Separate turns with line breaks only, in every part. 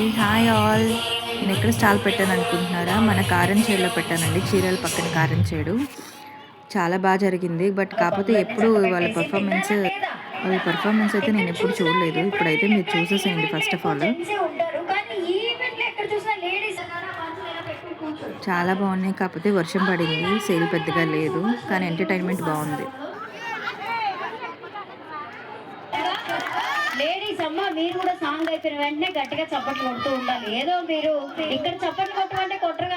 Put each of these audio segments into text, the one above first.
అందరికీ hi all. నేను ఎక్కడ స్టాల్ పెట్టాను అనుకుంటున్నారా? మన కారం చేడులో పెట్టానండి, చీరల పక్కన కారం చేడు. చాలా బాగా జరిగింది. బట్ కాకపోతే ఎప్పుడు వాళ్ళ పర్ఫార్మెన్స్ అయితే నేను ఎప్పుడు చూడలేదు. ఇప్పుడైతే మీరు చూసేసేయండి. ఫస్ట్ ఆఫ్ ఆల్ చాలా బాగున్నాయి. కాకపోతే వర్షం పడింది, సేల్ పెద్దగా లేదు, కానీ ఎంటర్టైన్మెంట్ బాగుంది.
లేడీస్ అమ్మ, మీరు కూడా సాంగ్ అయిపోయిన వెంటనే గట్టిగా చప్పట్లు కొడుతూ ఉండాలి. ఏదో మీరు ఇక్కడ చప్పట్లు కొట్టమంటే కొట్టరుగా.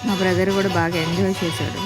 మా బ్రదర్ కూడా బాగా ఎంజాయ్ చేశాడు.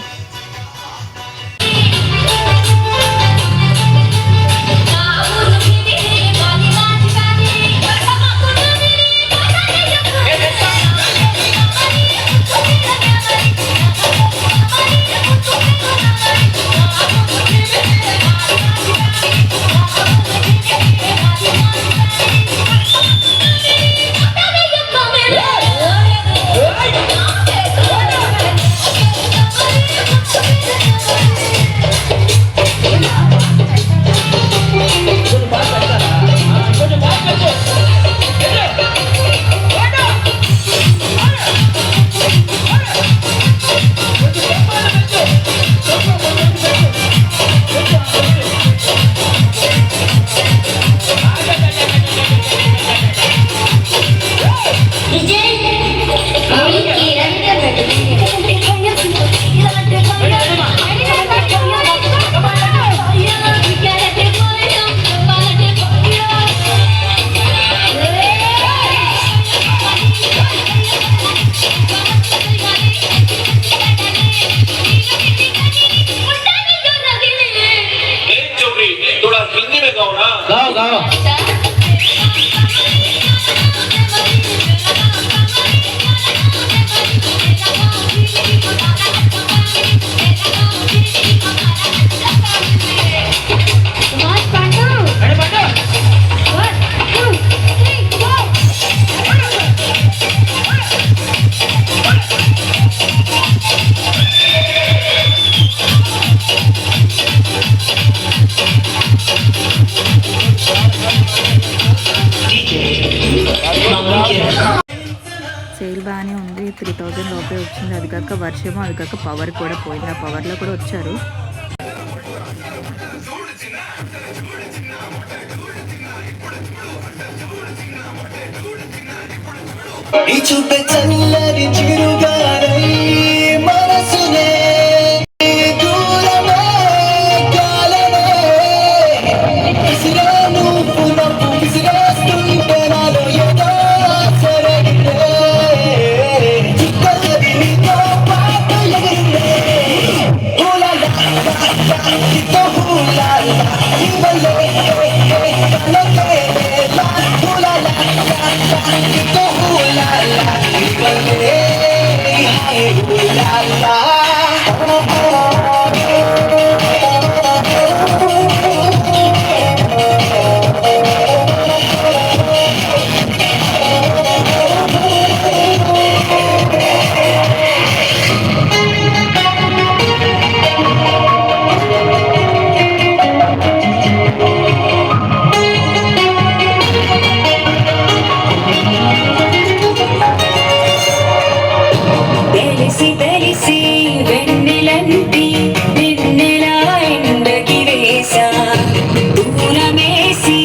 సేల్ బాగానే ఉంది. 3000 లోపే వచ్చింది. అది కాక వర్షము, అది కాక పవర్ కూడా పోయింది. ఆ పవర్లో కూడా వచ్చారు.
తెలిసి తెలిసి వెన్నెలంటి వెన్నెలా ఎండకి వేసా దూరమేసి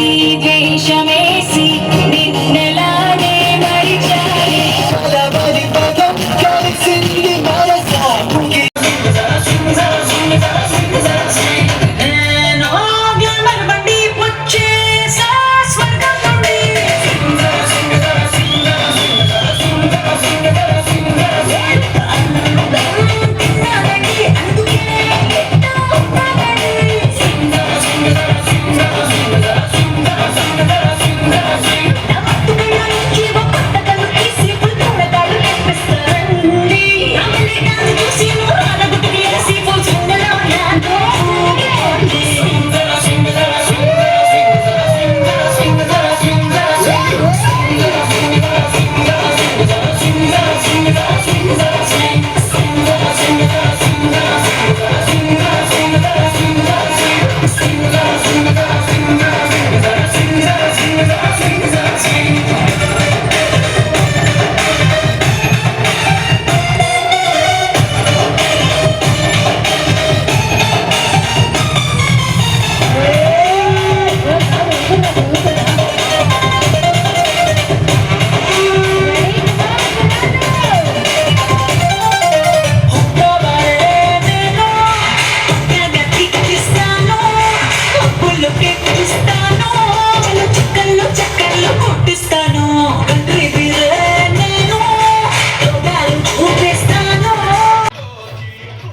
వేషమేసి నిన్నెలానే మరిచాలి నేను గ్లామర్ బండి వచ్చేసా స్వర్గం నుండి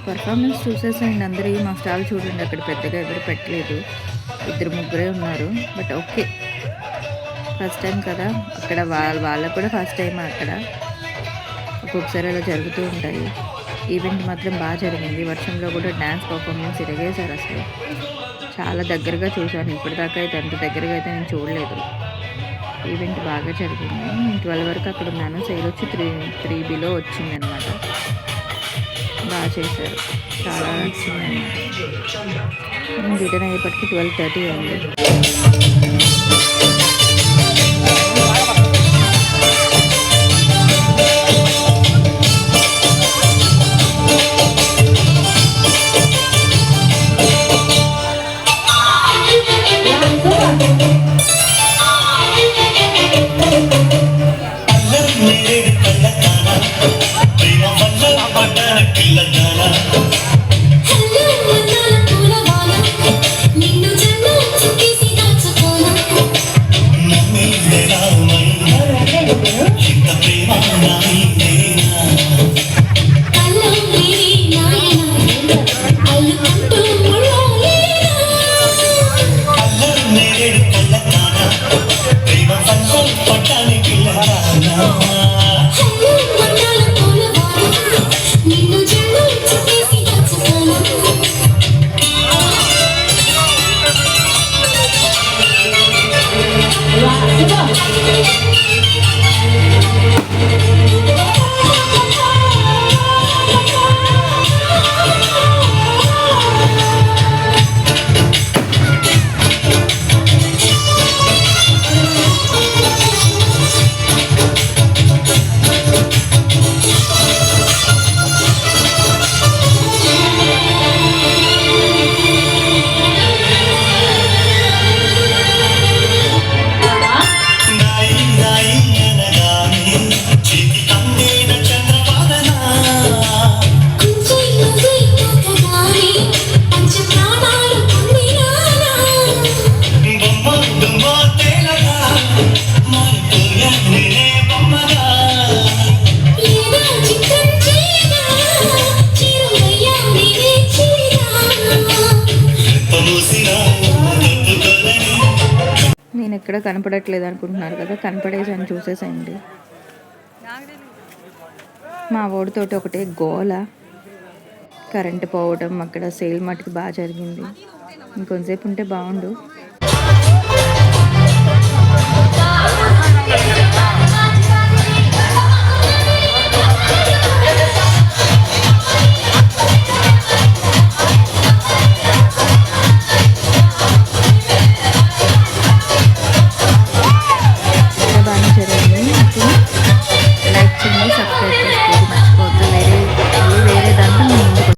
పర్ఫార్మెన్స్ చూసేసండి అందరూ. మా స్టాల్ చూడండి, అక్కడ పెద్దగా ఎవరు పెట్టలేదు, ఇద్దరు ముగ్గురే ఉన్నారు. బట్ ఓకే, ఫస్ట్ టైం కదా అక్కడ, వాళ్ళకు కూడా ఫస్ట్ టైం అక్కడ. ఒక్కొక్కసారి అలా జరుగుతూ ఉంటాయి. ఈవెంట్ మాత్రం బాగా జరిగింది. వర్షంలో కూడా డ్యాన్స్ పర్ఫార్మెన్స్ ఇరగేశారు. అసలు చాలా దగ్గరగా చూశాను. ఇప్పటిదాకా అయితే అంత దగ్గరగా అయితే నేను చూడలేదు. ఈవెంట్ బాగా జరిగింది. 12 వరకు అక్కడ ఉన్నాను. సేల్ వచ్చి 3Bలో వచ్చిందనమాట. బాగా చేశారు, చాలా నచ్చింది. రిటర్న్ అయ్యేపటికి 12:30 అయింది. నేను ఎక్కడ కనపడట్లేదు అనుకుంటున్నారు కదా, కనపడేసాను, చూసేసండి. మా ఓడితోటి ఒకటే గోల, కరెంటు పోవడం, అక్కడ సేల్ మటుకు బాగా జరిగింది. ఇంకొంతసేపు ఉంటే బాగుండు.